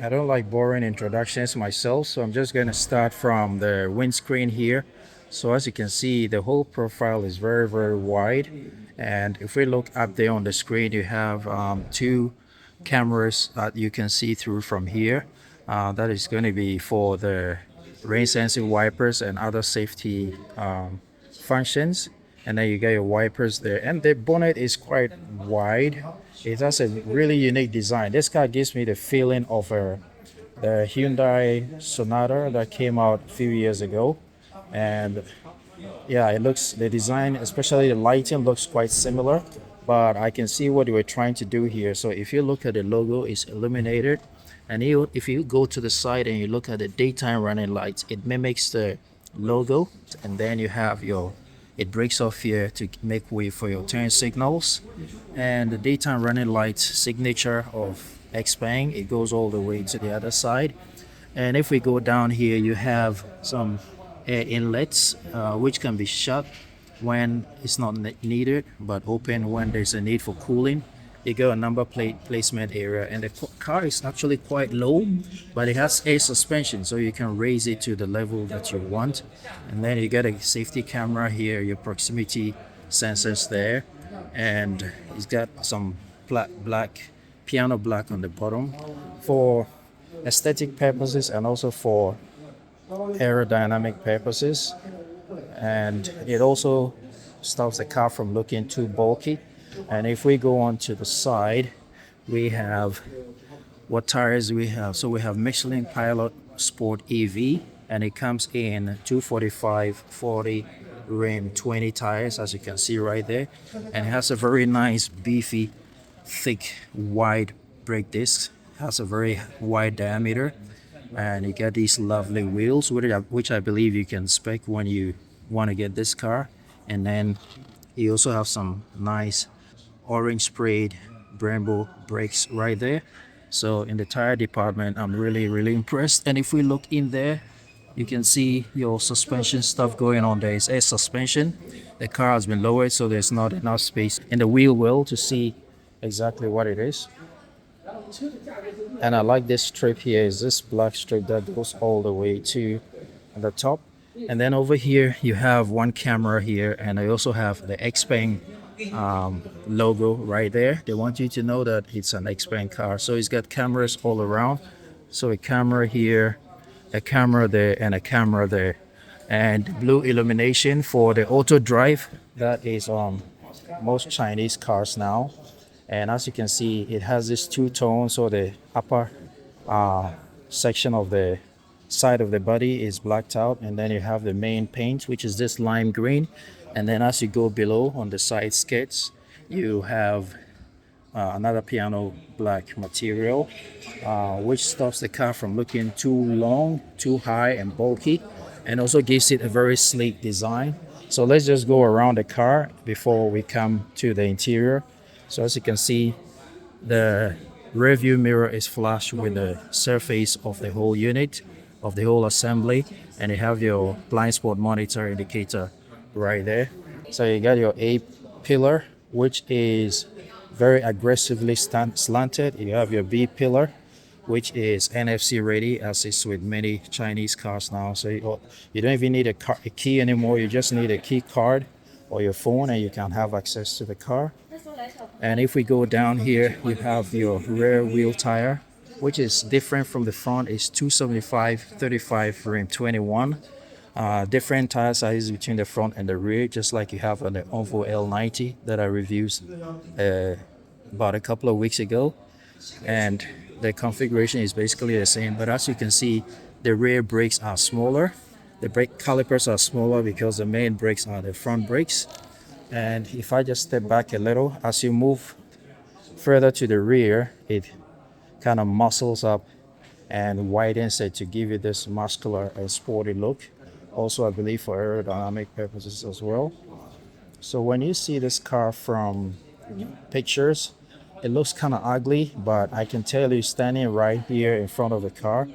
I don't like boring introductions myself, so I'm just going to start from the windscreen here. So as you can see, the whole profile is very, very wide. And if we look up there on the screen, you have two cameras that you can see through from here. That is going to be for the rain sensing wipers and other safety functions. And then you get your wipers there, and the bonnet is quite wide. It has a really unique design. This car gives me the feeling of the Hyundai Sonata that came out a few years ago. And yeah, it looks, the design, especially the lighting, looks quite similar, but I can see what they were trying to do here. So if you look at the logo, it's illuminated, and if you go to the side and you look at the daytime running lights, it mimics the logo. And then you have your, it breaks off here to make way for your turn signals, and the daytime running lights signature of Xpeng, it goes all the way to the other side. And if we go down here, you have some air inlets, which can be shut when it's not needed, but open when there's a need for cooling. You got a number plate placement area, and the car is actually quite low, but it has air suspension, so you can raise it to the level that you want. And then you get a safety camera here, your proximity sensors there, and it's got some black piano black on the bottom for aesthetic purposes and also for aerodynamic purposes. And it also stops the car from looking too bulky. And if we go on to the side, we have what tires we have. So we have Michelin Pilot Sport EV, and it comes in 245/40 rim 20 tires, as you can see right there, and it has a very nice beefy thick wide brake discs. Has a very wide diameter, and you get these lovely wheels, which I believe you can spec when you want to get this car. And then you also have some nice orange sprayed Brembo brakes right there. So in the tire department, I'm really impressed. And if we look in there, you can see your suspension stuff going on. There is air suspension. The car has been lowered, so there's not enough space in the wheel well to see exactly what it is. And I like this strip here, is this black strip that goes all the way to the top. And then over here you have one camera here, and I also have the Xpeng logo right there. They want you to know that it's an Xpeng car, so it's got cameras all around. So a camera here, a camera there, and a camera there, and blue illumination for the auto drive that is on most Chinese cars now. And as you can see, it has this two-tone, so the upper section of the side of the body is blacked out, and then you have the main paint, which is this lime green. And then as you go below on the side skirts, you have another piano black material, which stops the car from looking too long, too high and bulky, and also gives it a very sleek design. So let's just go around the car before we come to the interior. So as you can see, the rear view mirror is flush with the surface of the whole unit, of the whole assembly, and you have your blind spot monitor indicator right there. So you got your A pillar, which is very aggressively slanted. You have your B pillar, which is NFC ready, as is with many Chinese cars now. So you don't even need a key anymore. You just need a key card or your phone, and you can have access to the car. And if we go down here, you have your rear wheel tire, which is different from the front. It's 275/35 rim 21. Different tire sizes between the front and the rear, just like you have on the Onvo L90 that I reviewed about a couple of weeks ago. And the configuration is basically the same, but as you can see, the rear brakes are smaller. The brake calipers are smaller because the main brakes are the front brakes. And if I just step back a little, as you move further to the rear, it kind of muscles up and widens it to give you this muscular and sporty look. Also, I believe for aerodynamic purposes as well. So when you see this car from pictures, it looks kind of ugly, but I can tell you standing right here in front of the car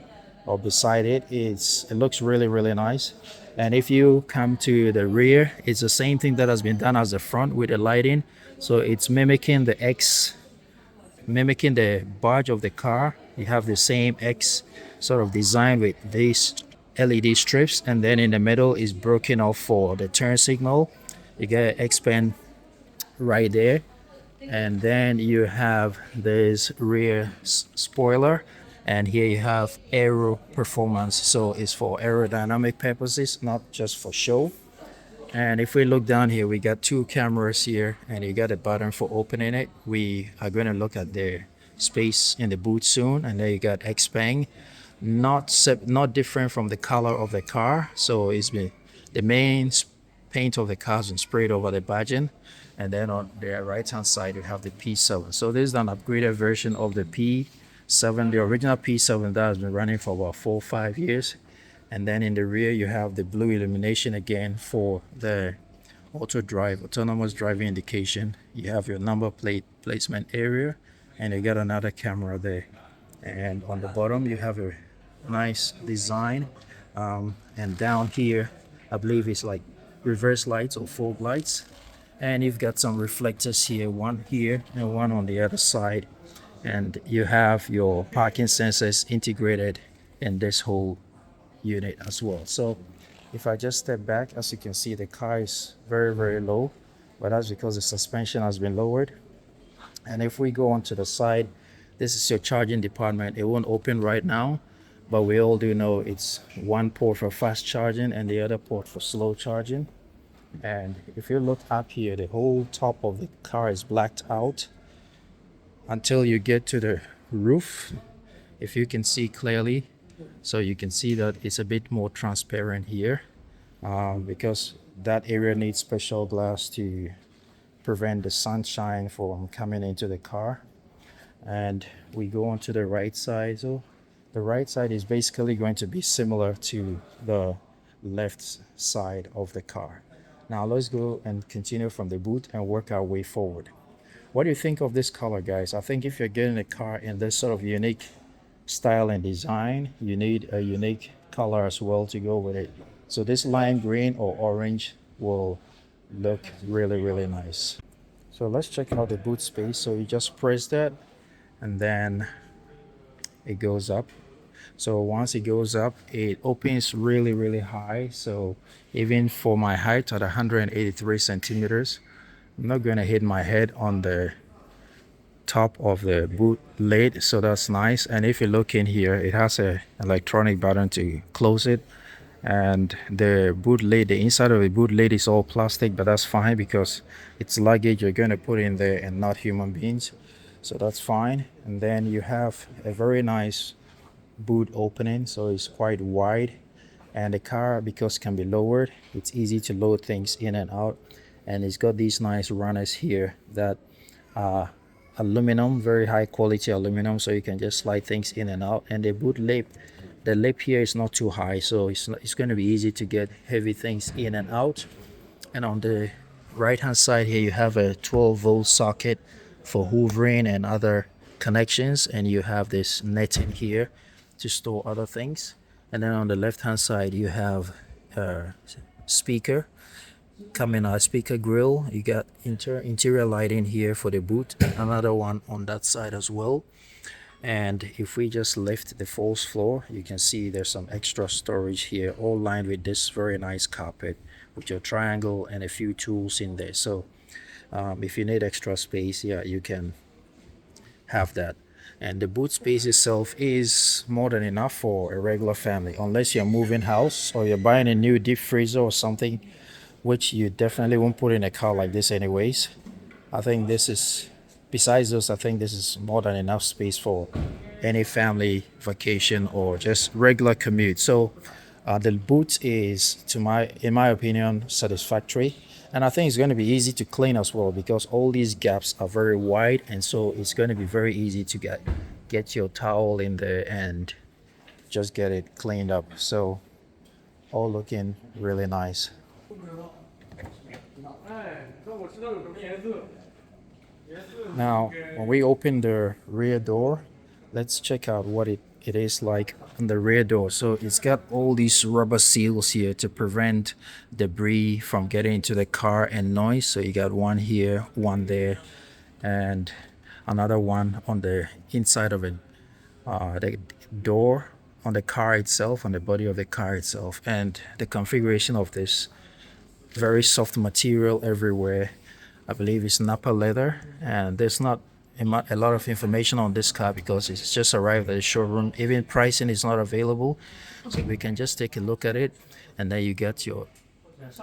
or beside it, it looks really nice. And if you come to the rear, it's the same thing that has been done as the front with the lighting. So it's mimicking the X mimicking the badge of the car. You have the same X sort of design with these LED strips, and then in the middle is broken off for the turn signal. You get Xpeng right there, and then you have this rear spoiler, and here you have aero performance, so it's for aerodynamic purposes, not just for show. And if we look down here, we got two cameras here, and you got a button for opening it. We are going to look at the space in the boot soon, and there you got Xpeng, not different from the color of the car. So it's been the main paint of the car has been sprayed over the badging, and then on the right hand side you have the P7. So this is an upgraded version of the P7, the original P7 that has been running for about 4 or 5 years. And then in the rear you have the blue illumination again for the auto drive, autonomous driving indication. You have your number plate placement area, and you got another camera there. And on the bottom you have a nice design, and down here I believe it's like reverse lights or fog lights, and you've got some reflectors here, one here and one on the other side, and you have your parking sensors integrated in this whole unit as well. So if I just step back, as you can see, the car is very low, but that's because the suspension has been lowered. And if we go onto the side, this is your charging department. It won't open right now, but we all do know it's one port for fast charging and the other port for slow charging. And if you look up here, the whole top of the car is blacked out until you get to the roof, if you can see clearly. So you can see that it's a bit more transparent here, because that area needs special glass to prevent the sunshine from coming into the car. And we go on to the right side. So the right side is basically going to be similar to the left side of the car. Now let's go and continue from the boot and work our way forward. What do you think of this color, guys? I think if you're getting a car in this sort of unique style and design, you need a unique color as well to go with it. So this lime green or orange will look really nice. So let's check out the boot space. So you just press that and then it goes up. So once it goes up, it opens really high. So even for my height at 183 centimeters, I'm not going to hit my head on the top of the boot lid, so that's nice. And if you look in here, it has a electronic button to close it, and the boot lid, the inside of the boot lid is all plastic, but that's fine because it's luggage you're going to put in there and not human beings, so that's fine. And then you have a very nice boot opening, so it's quite wide, and the car, because it can be lowered, it's easy to load things in and out. And it's got these nice runners here that are aluminum, very high quality aluminum, so you can just slide things in and out. And the boot lip, the lip here is not too high, so it's going to be easy to get heavy things in and out. And on the right hand side here, you have a 12-volt socket for hoovering and other connections, and you have this netting here to store other things. And then on the left hand side you have a speaker coming out, speaker grill. You got interior lighting here for the boot, another one on that side as well. And if we just lift the false floor, you can see there's some extra storage here, all lined with this very nice carpet with your triangle and a few tools in there. So if you need extra space, yeah, you can have that. And the boot space itself is more than enough for a regular family, unless you're moving house or you're buying a new deep freezer or something, which you definitely won't put in a car like this anyways. I think this is, besides those, I think this is more than enough space for any family vacation or just regular commute. So the boot is, in my opinion, satisfactory. And I think it's going to be easy to clean as well, because all these gaps are very wide, and so it's going to be very easy to get your towel in there and just get it cleaned up. So all looking really nice. Now when we open the rear door, let's check out what it is like on the rear door. So it's got all these rubber seals here to prevent debris from getting into the car and noise. So you got one here, one there, and another one on the inside of it, the door on the car itself, on the body of the car itself. And the configuration of this, very soft material everywhere. I believe it's Napa leather, and there's not a lot of information on this car because it's just arrived at the showroom. Even pricing is not available, so we can just take a look at it. And then you get your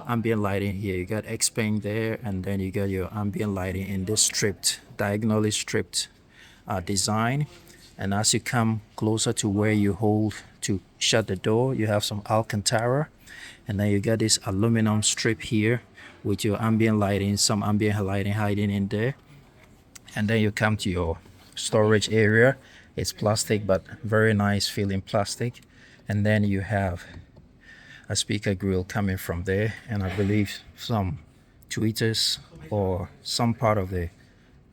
ambient lighting here. You got Xpeng there, and then you got your ambient lighting in this stripped, diagonally stripped design. And as you come closer to where you hold to shut the door, you have some Alcantara, and then you got this aluminum strip here with your ambient lighting, some ambient lighting hiding in there. And then you come to your storage area. It's plastic, but very nice feeling plastic. And then you have a speaker grill coming from there, and I believe some tweeters or some part of the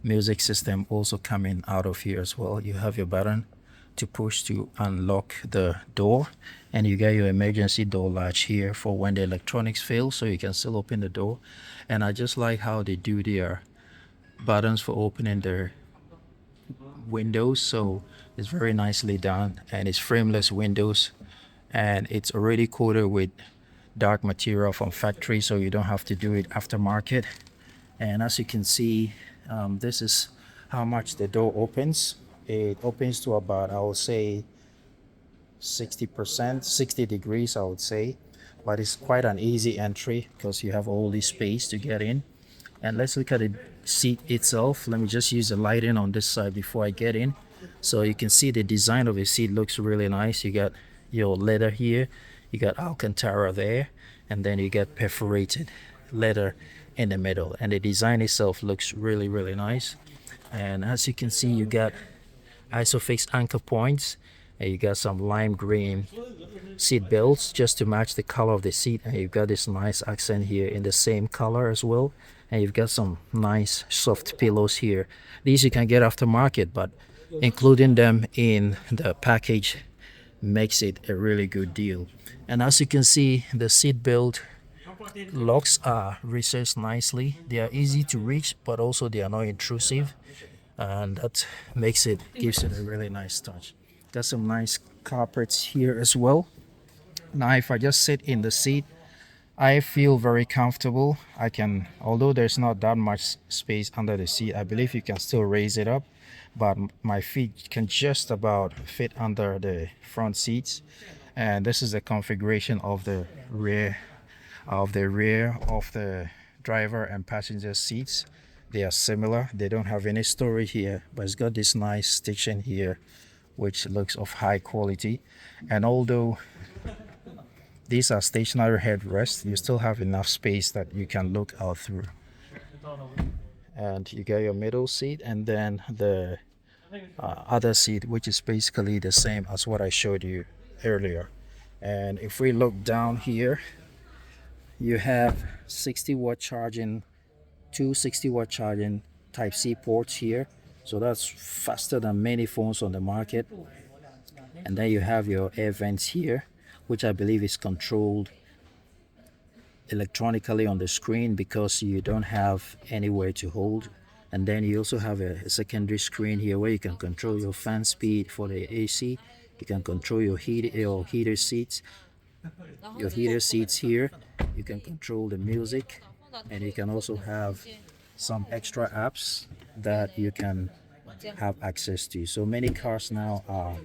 music system also coming out of here as well. You have your button to push to unlock the door, and you get your emergency door latch here for when the electronics fail, so you can still open the door. And I just like how they do their buttons for opening their windows, so it's very nicely done, and it's frameless windows, and it's already coated with dark material from factory, so you don't have to do it aftermarket. And as you can see, this is how much the door opens. It opens to about, I would say, 60%, 60 degrees, I would say. But it's quite an easy entry because you have all this space to get in. And let's look at the seat itself. Let me just use the lighting on this side before I get in. So you can see the design of the seat looks really nice. You got your leather here, you got Alcantara there, and then you get perforated leather in the middle. And the design itself looks really, really nice. And as you can see, you got Isofix anchor points, and you got some lime green seat belts just to match the color of the seat, and you've got this nice accent here in the same color as well. And you've got some nice soft pillows here. These you can get aftermarket, but including them in the package makes it a really good deal. And as you can see, the seat belt locks are recessed nicely. They are easy to reach, but also they are not intrusive, and that gives it a really nice touch. Got some nice carpets here as well. Now if I just sit in the seat, I feel very comfortable. I can, although there's not that much space under the seat, I believe you can still raise it up, but my feet can just about fit under the front seats. And this is the configuration of the rear of the driver and passenger seats. They are similar. They don't have any storage here, but it's got this nice stitching here which looks of high quality. And although these are stationary headrests, you still have enough space that you can look out through. And you get your middle seat, and then the other seat, which is basically the same as what I showed you earlier. And if we look down here, you have 60-watt charging, two 60-watt charging Type-C ports here. So that's faster than many phones on the market. And then you have your air vents here, which I believe is controlled electronically on the screen because you don't have anywhere to hold. And then you also have a secondary screen here where you can control your fan speed for the AC. You can control your heater seats. Your heater seats here. You can control the music, and you can also have some extra apps that you can have access to. So many cars now are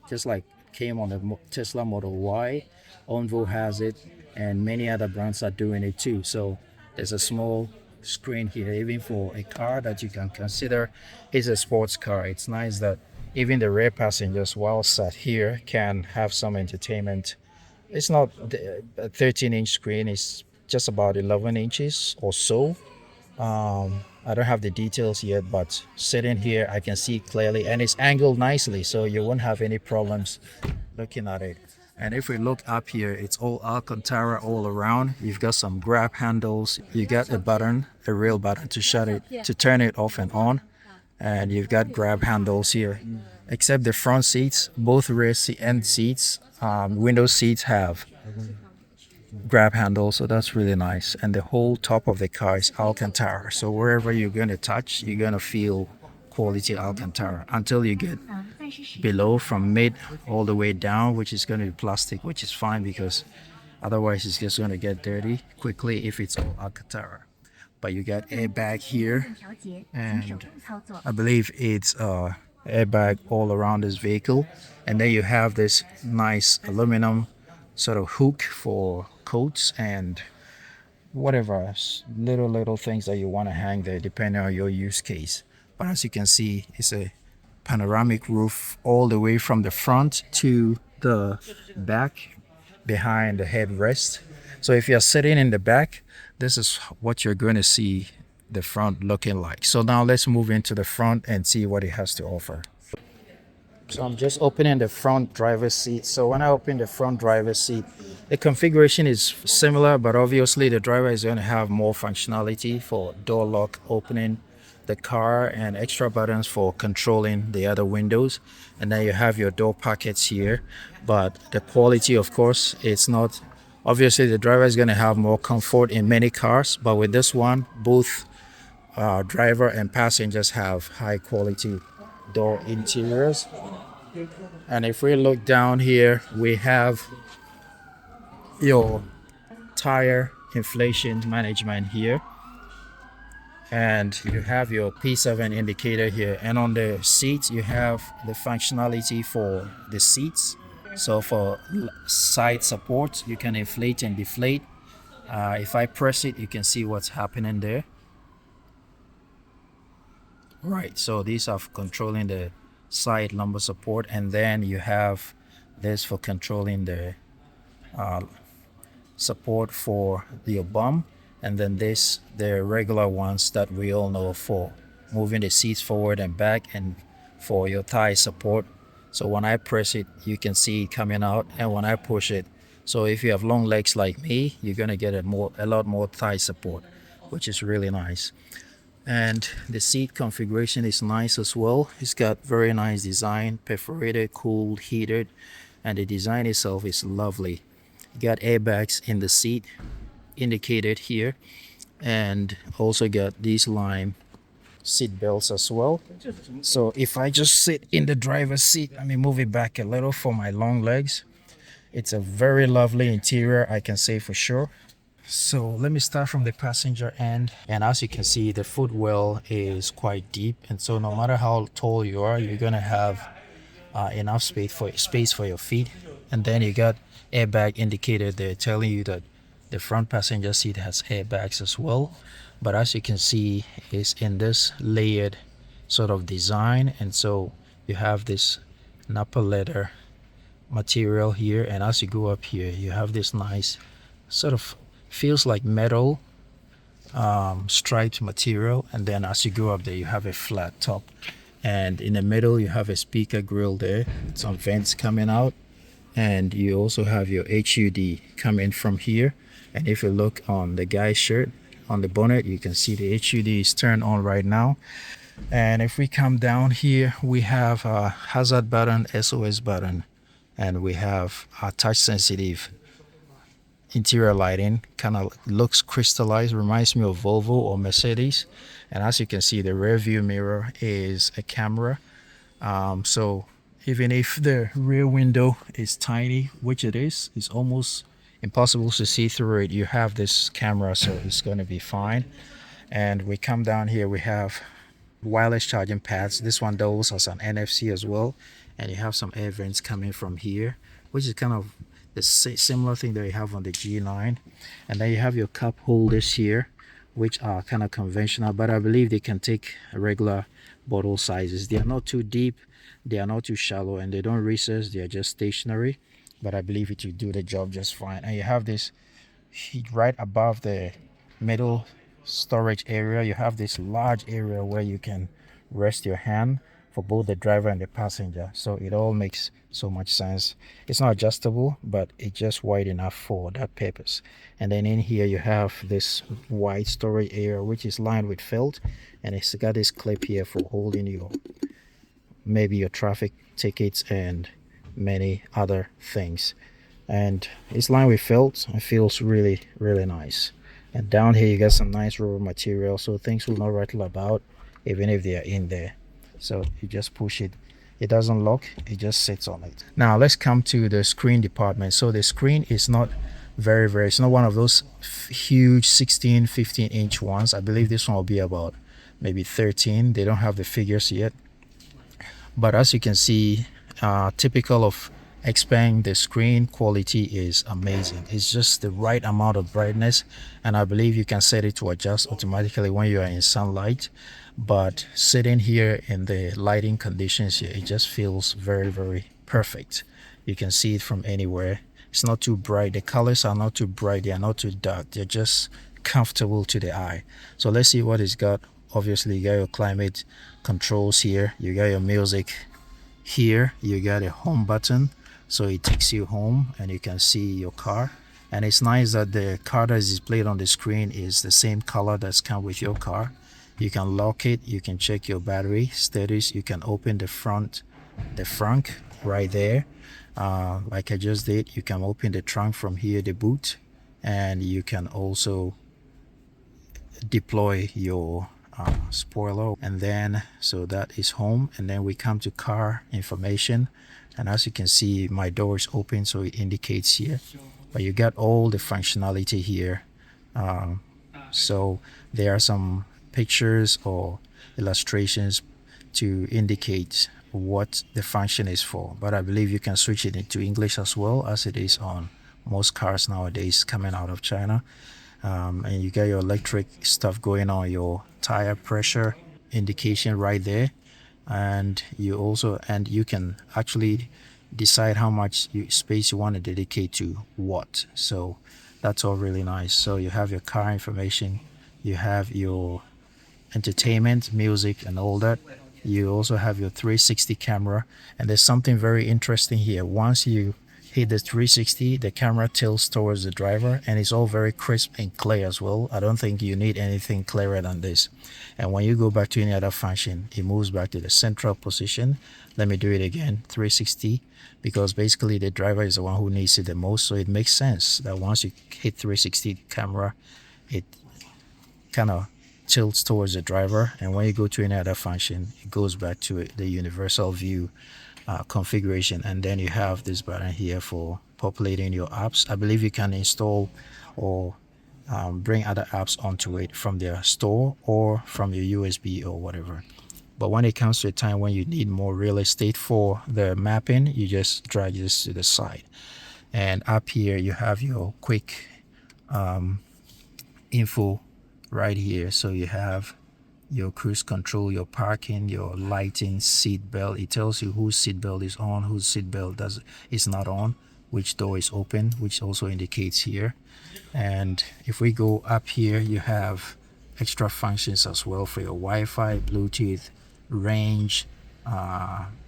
just like came on the Tesla Model Y. Onvo has it, and many other brands are doing it too. So there's a small screen here, even for a car that you can consider is a sports car. It's nice that even the rear passengers, while sat here, can have some entertainment. It's not a 13-inch screen, it's just about 11 inches or so. I don't have the details yet, but sitting here I can see clearly, and it's angled nicely, so you won't have any problems looking at it. And if we look up here, it's all Alcantara all around. You've got some grab handles, you got a button, a real button to shut it, to turn it off and on, and you've got grab handles here. Except the front seats, both rear end seats, window seats have grab handle, so that's really nice. And the whole top of the car is Alcantara, so wherever you're going to touch, you're going to feel quality Alcantara until you get below from mid all the way down, which is going to be plastic, which is fine because otherwise it's just going to get dirty quickly if it's all Alcantara. But you got airbag here, and I believe it's airbag all around this vehicle, and then you have this nice aluminum sort of hook for coats and whatever little things that you want to hang there depending on your use case. But as you can see, it's a panoramic roof all the way from the front to the back behind the headrest. So if you're sitting in the back, this is what you're going to see the front looking like. So now let's move into the front and see what it has to offer. So I'm just opening the front driver's seat. So when I open the front driver's seat, the configuration is similar, but obviously the driver is going to have more functionality for door lock opening the car and extra buttons for controlling the other windows. And then you have your door pockets here. But the quality, of course, it's not. Obviously, the driver is going to have more comfort in many cars, but with this one, both driver and passengers have high quality door interiors. And if we look down here, we have your tire inflation management here, and you have your P7 indicator here, and on the seats you have the functionality for the seats. So for side support, you can inflate and deflate. If I press it, you can see what's happening there. Right, so these are for controlling the side lumbar support, and then you have this for controlling the support for your bum, and then this the regular ones that we all know for moving the seats forward and back and for your thigh support. So when I press it, you can see it coming out, and when I push it, so if you have long legs like me, you're gonna get a lot more thigh support, which is really nice. And the seat configuration is nice as well. It's got very nice design, perforated, cooled, heated, and the design itself is lovely. You got airbags in the seat indicated here, and also got these lime seat belts as well. So if I just sit in the driver's seat, let me move it back a little for my long legs. It's a very lovely interior, I can say for sure. So let me start from the passenger end, and as you can see, the footwell is quite deep, and so no matter how tall you are, you're gonna have enough space for your feet. And then you got airbag indicated there telling you that the front passenger seat has airbags as well, but as you can see, it's in this layered sort of design, and so you have this Napa leather material here, and as you go up here, you have this nice sort of feels like metal striped material, and then as you go up there, you have a flat top, and in the middle you have a speaker grill there, some vents coming out, and you also have your HUD coming from here. And if you look on the guy's shirt on the bonnet, you can see the HUD is turned on right now. And if we come down here, we have a hazard button, SOS button, and we have a touch sensitive interior lighting. Kind of looks crystallized, reminds me of Volvo or Mercedes. And as you can see, the rear view mirror is a camera, so even if the rear window is tiny, which it is, it's almost impossible to see through it, you have this camera, so it's going to be fine. And we come down here, we have wireless charging pads. This one does has an NFC as well, and you have some air vents coming from here, which is kind of the similar thing that you have on the G9. And then you have your cup holders here, which are kind of conventional, but I believe they can take regular bottle sizes. They are not too deep, they are not too shallow, and they don't recess, they are just stationary, but I believe it will do the job just fine. And you have this right above the middle storage area, you have this large area where you can rest your hand for both the driver and the passenger, so it all makes so much sense. It's not adjustable, but it's just wide enough for that purpose. And then in here you have this wide storage area which is lined with felt, and it's got this clip here for holding your maybe your traffic tickets and many other things. And it's lined with felt. It feels really nice. And down here you got some nice rubber material, so things will not rattle about even if they are in there. So you just push it, it doesn't lock, it just sits on it. Now let's come to the screen department. So the screen is not very, it's not one of those huge 16-15 inch ones. I believe this one will be about maybe 13. They don't have the figures yet, but as you can see, typical of Xpeng, the screen quality is amazing. It's just the right amount of brightness, and I believe you can set it to adjust automatically when you are in sunlight. But sitting here in the lighting conditions here, it just feels very perfect. You can see it from anywhere. It's not too bright, the colors are not too bright, they are not too dark, they're just comfortable to the eye. So let's see what it's got. Obviously you got your climate controls here, you got your music here, you got a home button, so it takes you home and you can see your car. And it's nice that the car that is displayed on the screen is the same color that's come with your car. You can lock it, you can check your battery status, you can open the frunk right there, like I just did. You can open the trunk from here, the boot, and you can also deploy your spoiler. And then so that is home, and then we come to car information, and as you can see my door is open, so it indicates here, but you got all the functionality here. So there are some pictures or illustrations to indicate what the function is for, but I believe you can switch it into English as well, as it is on most cars nowadays coming out of China. And you got your electric stuff going on, your tire pressure indication right there, and you can actually decide how much space you want to dedicate to what. So that's all really nice. So you have your car information, you have your entertainment, music, and all that. You also have your 360 camera, and there's something very interesting here. Once you hit the 360, the camera tilts towards the driver, and it's all very crisp and clear as well. I don't think you need anything clearer than this. And when you go back to any other function, it moves back to the central position. Let me do it again, 360, because basically the driver is the one who needs it the most. So it makes sense that once you hit 360 camera, it kind of tilts towards the driver, and when you go to any other function, it goes back to the universal view configuration. And then you have this button here for populating your apps. I believe you can install or bring other apps onto it from their store or from your USB or whatever. But when it comes to a time when you need more real estate for the mapping, you just drag this to the side. And up here you have your quick info right here. So you have your cruise control, your parking, your lighting, seat belt. It tells you whose seat belt is on, whose seat belt is not on, which door is open, which also indicates here. And if we go up here, you have extra functions as well for your Wi-Fi, Bluetooth, range,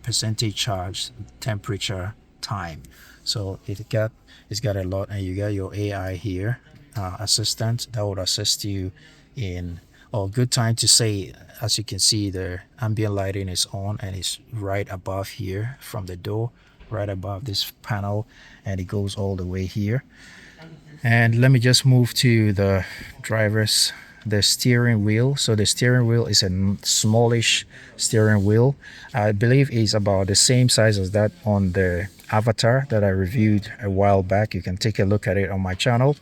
percentage charge, temperature, time. So it's got a lot. And you got your AI here, assistant that would assist you in good time to say. As you can see, the ambient lighting is on, and it's right above here from the door, right above this panel, and it goes all the way here. And let me just move to the steering wheel. So the steering wheel is a smallish steering wheel. I believe it's about the same size as that on the Avatar that I reviewed a while back. You can take a look at it on my channel.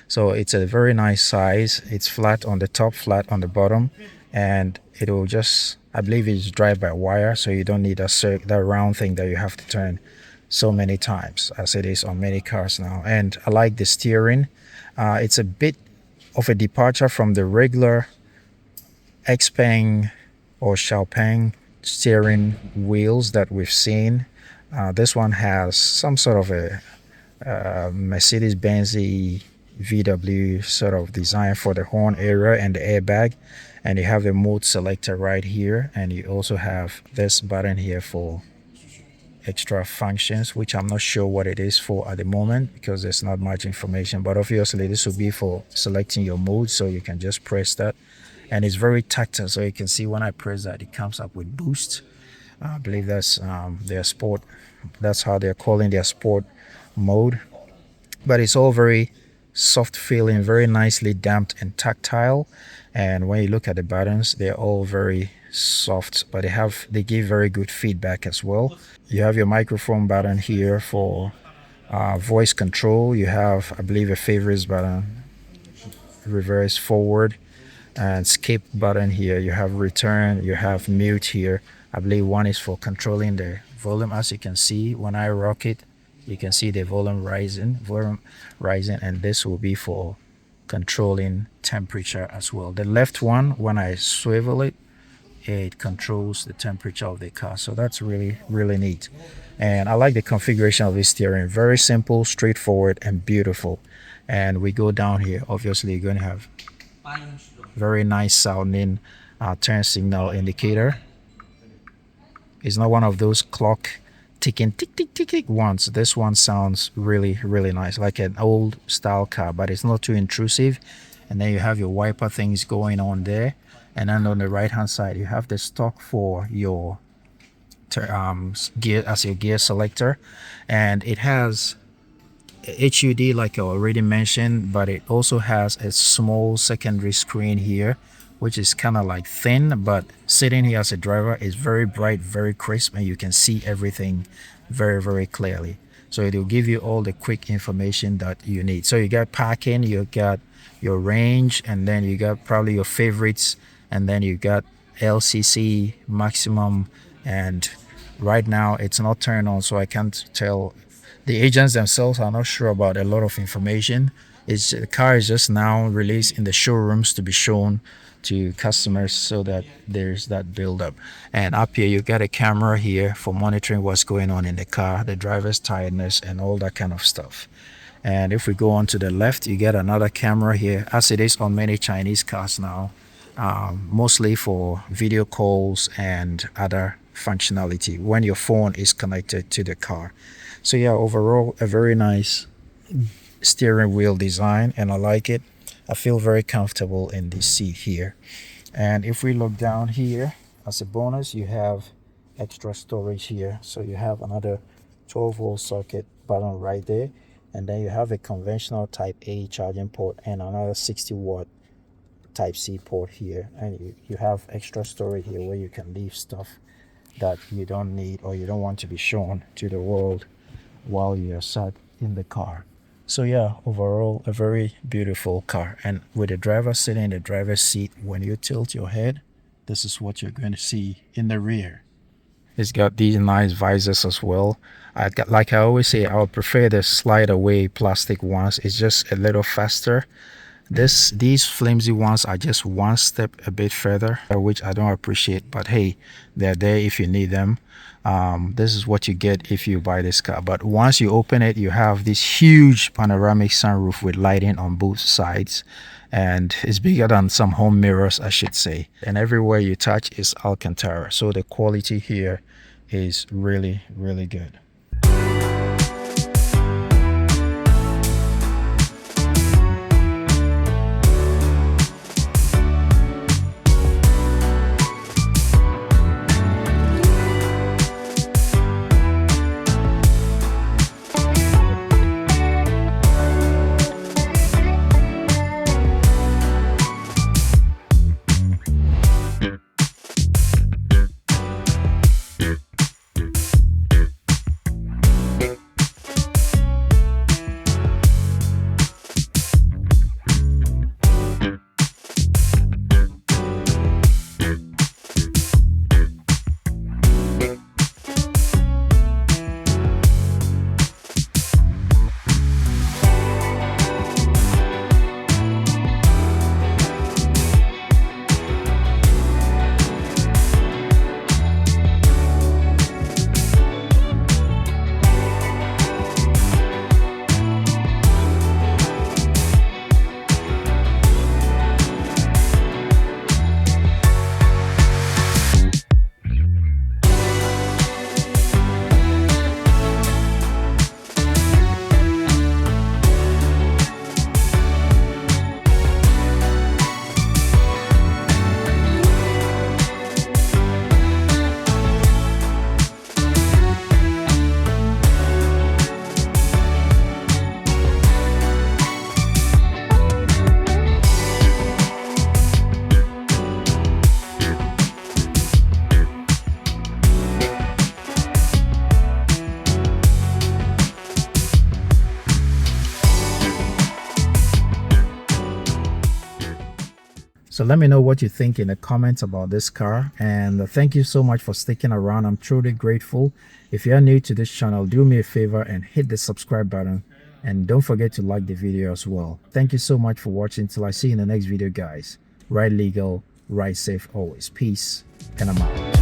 So it's a very nice size. It's flat on the top, flat on the bottom, and it will just, I believe it's drive-by-wire, so you don't need that round thing that you have to turn so many times as it is on many cars now. And I like the steering. It's a bit of a departure from the regular Xpeng or Xpeng steering wheels that we've seen. This one has some sort of a Mercedes-Benz VW sort of design for the horn area and the airbag, and you have the mode selector right here, and you also have this button here for extra functions, which I'm not sure what it is for at the moment because there's not much information, but obviously this will be for selecting your mode, so you can just press that, and it's very tactile. So you can see when I press that, it comes up with boost. I believe that's their sport, that's how they're calling their sport mode, but it's all very soft feeling, very nicely damped and tactile. And when you look at the buttons, they're all very soft, but they give very good feedback as well. You have your microphone button here for voice control. You have, I believe, a favorites button, reverse, forward, and skip button here. You have return, you have mute here. I believe one is for controlling the volume. As you can see, when I rock it, you can see the volume rising, and this will be for controlling temperature as well. The left one, when I swivel it, it controls the temperature of the car. So that's really, really neat. And I like the configuration of this steering. Very simple, straightforward, and beautiful. And we go down here. Obviously, you're going to have very nice sounding turn signal indicator. It's not one of those clock ticking tick tick tick tick ones. This one sounds really, really nice, like an old style car, but it's not too intrusive. And then you have your wiper things going on there. And then on the right hand side, you have the stock for your gear as your gear selector, and it has HUD like I already mentioned, but it also has a small secondary screen here, which is kind of like thin, but sitting here as a driver is very bright, very crisp, and you can see everything very, very clearly. So it will give you all the quick information that you need. So you got parking, you got your range, and then you got probably your favorites, and then you got LCC maximum. And right now it's not turned on, so I can't tell. The agents themselves are not sure about a lot of information. The car is just now released in the showrooms to be shown to customers, so that there's that build up. And up here you got a camera here for monitoring what's going on in the car, the driver's tiredness, and all that kind of stuff. And if we go on to the left, you get another camera here, as it is on many Chinese cars now, mostly for video calls and other functionality when your phone is connected to the car. So yeah, overall a very nice steering wheel design, and I like it. I feel very comfortable in this seat here. And if we look down here, as a bonus, you have extra storage here. So you have another 12-volt socket button right there, and then you have a conventional type A charging port and another 60-watt type C port here. And you have extra storage here where you can leave stuff that you don't need or you don't want to be shown to the world while you're sat in the car. So yeah, overall a very beautiful car. And with the driver sitting in the driver's seat, when you tilt your head, this is what you're going to see in the rear. It's got these nice visors as well. Like I always say, I would prefer the slide away plastic ones. It's just a little faster. These flimsy ones are just one step a bit further, which I don't appreciate, but hey, they're there if you need them. This is what you get if you buy this car. But once you open it, you have this huge panoramic sunroof with lighting on both sides, and it's bigger than some home mirrors, I should say. And everywhere you touch is Alcantara, so the quality here is really, really good. So let me know what you think in the comments about this car, and thank you so much for sticking around. I'm truly grateful. If you are new to this channel, do me a favor and hit the subscribe button, and don't forget to like the video as well. Thank you so much for watching. Till I see you in the next video, guys. Ride legal, ride safe always. Peace, and I'm out.